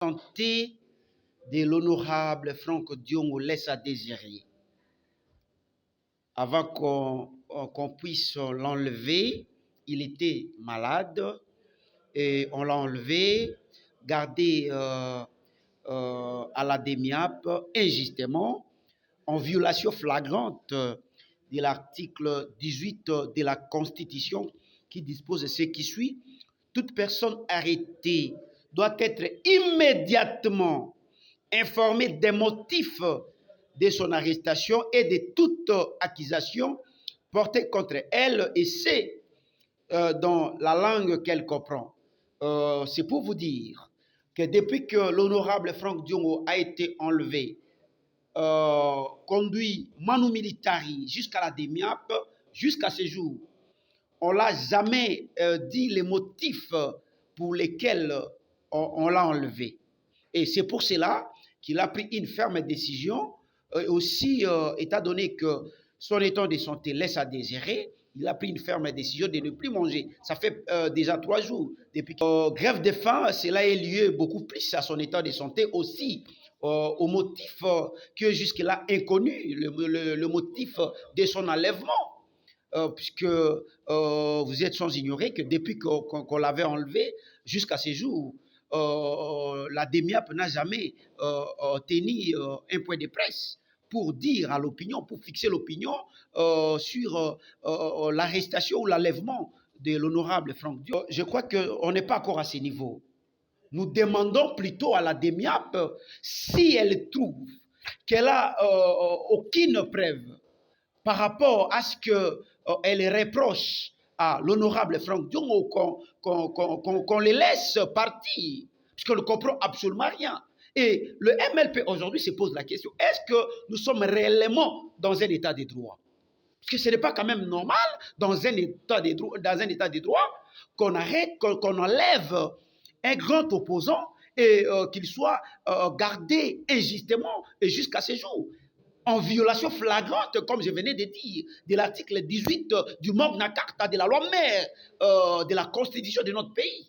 Santé de l'honorable Franck Diongo laisse à désirer. Avant qu'on puisse l'enlever, il était malade et on l'a enlevé, gardé à la DEMIAP injustement, en violation flagrante de l'article 18 de la Constitution qui dispose de ce qui suit. Toute personne arrêtée doit être immédiatement informée des motifs de son arrestation et de toute accusation portée contre elle, et c'est dans la langue qu'elle comprend. C'est pour vous dire que depuis que l'honorable Franck Diongo a été enlevé, conduit manu militari jusqu'à la DEMIAP, jusqu'à ce jour, on ne l'a jamais dit les motifs pour lesquels on l'a enlevé. Et c'est pour cela qu'il a pris une ferme décision, aussi étant donné que son état de santé laisse à désirer, il a pris une ferme décision de ne plus manger. Ça fait déjà 3 jours. Depuis grève de faim, cela est lié beaucoup plus à son état de santé, aussi au motif qui est jusque-là inconnu, le motif de son enlèvement. Puisque vous êtes sans ignorer que depuis qu'on l'avait enlevé jusqu'à ce jour, la DEMIAP n'a jamais tenu un point de presse pour dire à l'opinion, pour fixer l'opinion sur l'arrestation ou l'enlèvement de l'honorable Franck Diongo. Je crois qu'on n'est pas encore à ce niveau. Nous demandons plutôt à la DEMIAP si elle trouve qu'elle n'a aucune preuve par rapport à ce qu'elle reproche à l'honorable Franck Diongo, qu'on les laisse partir, puisqu'on ne comprend absolument rien. Et le MLP aujourd'hui se pose la question, est-ce que nous sommes réellement dans un état de droit? Parce que ce n'est pas quand même normal dans un état de droit qu'on arrête, qu'on enlève un grand opposant et qu'il soit gardé injustement et jusqu'à ce jour, en violation flagrante, comme je venais de dire, de l'article 18 du Magna Carta, de la loi mère de la Constitution de notre pays.